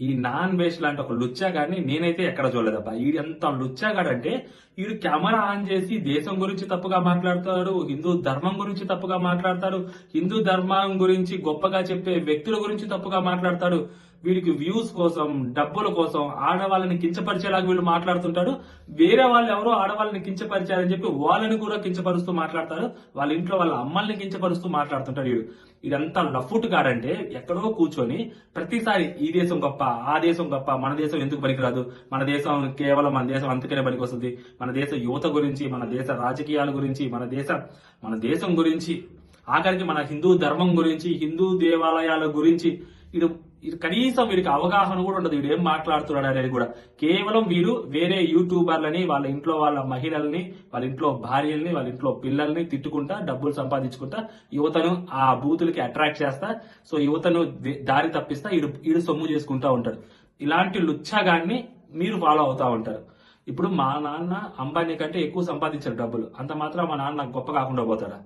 ఈ నాన్ వేష్ లాంటి ఒక లుచ్చాగాడిని నేనైతే ఎక్కడ చూడలేదబ్బా. ఈడు ఎంత లుచ్చాగాడంటే ఈడు కెమెరా ఆన్ చేసి దేశం గురించి తప్పుగా మాట్లాడతాడు, హిందూ ధర్మం గురించి తప్పుగా మాట్లాడతాడు, హిందూ ధర్మం గురించి గొప్పగా చెప్పే వ్యక్తుల గురించి తప్పుగా మాట్లాడతాడు. వీడికి వ్యూస్ కోసం, డబ్బుల కోసం ఆడవాళ్ళని కించపరిచేలాగా వీళ్ళు మాట్లాడుతుంటాడు. వేరే వాళ్ళు ఎవరో ఆడవాళ్ళని కించపరిచారని చెప్పి వాళ్ళని కూడా కించపరుస్తూ మాట్లాడతారు. వాళ్ళ ఇంట్లో వాళ్ళ అమ్మల్ని కించపరుస్తూ మాట్లాడుతుంటాడు వీడు. ఇదంతా లఫుట్ గాడంటే ఎక్కడో కూర్చొని ప్రతిసారి ఈ దేశం గొప్ప, ఆ దేశం గొప్ప, మన దేశం ఎందుకు పనికిరాదు, మన దేశం కేవలం మన దేశం అందుకనే పనికి వస్తుంది, మన దేశ యువత గురించి, మన దేశ రాజకీయాల గురించి, మన దేశం గురించి, ఆఖరికి మన హిందూ ధర్మం గురించి, హిందూ దేవాలయాల గురించి వీడు కనీసం వీడికి అవగాహన కూడా ఉండదు. వీడు ఏం మాట్లాడుతున్నాడు అనేది కూడా. కేవలం వీరు వేరే యూట్యూబర్లని, వాళ్ళ ఇంట్లో వాళ్ళ మహిళల్ని, వాళ్ళ ఇంట్లో భార్యల్ని, వాళ్ళ ఇంట్లో పిల్లల్ని తిట్టుకుంటా, డబ్బులు సంపాదించుకుంటా, యువతను ఆ బూతులకి అట్రాక్ట్ చేస్తా, సో యువతను దారి తప్పిస్తా ఈడు సొమ్ము చేసుకుంటా ఉంటాడు. ఇలాంటి లుచ్చాగాన్ని మీరు ఫాలో అవుతా ఉంటారు. ఇప్పుడు మా నాన్న అంబానీ కంటే ఎక్కువ సంపాదించారు డబ్బులు, అంత మాత్రం మా నాన్న గొప్ప కాకుండా పోతాడా?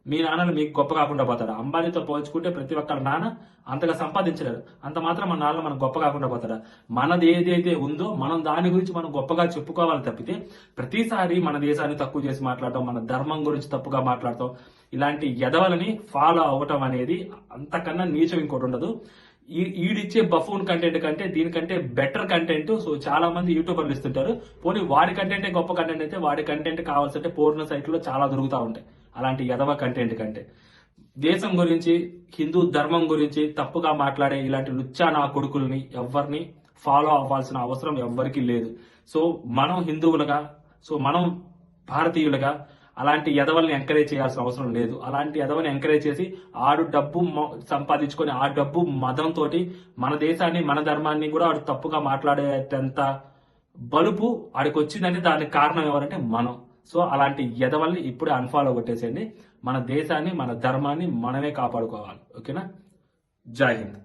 మీ నాన్నలు మీకు గొప్ప కాకుండా పోతారా? అంబానీతో పోల్చుకుంటే ప్రతి ఒక్కరి నాన్న అంతగా సంపాదించలేరు, అంత మాత్రం మన నాన్న మనం గొప్ప కాకుండా పోతారా? మనది ఏదైతే ఉందో మనం దాని గురించి మనం గొప్పగా చెప్పుకోవాలి తప్పితే ప్రతిసారి మన దేశాన్ని తక్కువ చేసి మాట్లాడటం, మన ధర్మం గురించి తప్పుగా మాట్లాడటం, ఇలాంటి ఎదవలని ఫాలో అవటం అనేది అంతకన్నా నీచం ఇంకోటి ఉండదు. ఈడిచ్చే బఫూన్ కంటెంట్ కంటే దీనికంటే బెటర్ కంటెంట్ సో చాలా మంది యూట్యూబర్లు ఇస్తుంటారు. పోనీ వాడి కంటెంటే గొప్ప కంటెంట్ అయితే వాడి కంటెంట్ కావాల్సింటే పోర్న సైట్లో చాలా దొరుకుతూ ఉంటాయి అలాంటి ఎదవ కంటెంట్ కంటే. దేశం గురించి, హిందూ ధర్మం గురించి తప్పుగా మాట్లాడే ఇలాంటి లుచ్చా నా కొడుకుల్ని ఎవరిని ఫాలో అవ్వాల్సిన అవసరం ఎవ్వరికీ లేదు. సో మనం హిందువులుగా, సో మనం భారతీయులుగా అలాంటి ఎదవల్ని ఎంకరేజ్ చేయాల్సిన అవసరం లేదు. అలాంటి ఎదవని ఎంకరేజ్ చేసి ఆడు డబ్బు సంపాదించుకొని ఆ డబ్బు మదంతో మన దేశాన్ని, మన ధర్మాన్ని కూడా ఆడు తప్పుగా మాట్లాడేటంత బలుపు ఆడికి వచ్చిందంటే దానికి కారణం ఎవరంటే మనం. సో అలాంటి ఎదవల్ని ఇప్పుడే అన్ఫాలో కొట్టేసేయండి. మన దేశాన్ని, మన ధర్మాన్ని మనమే కాపాడుకోవాలి. ఓకేనా? జై హింద్.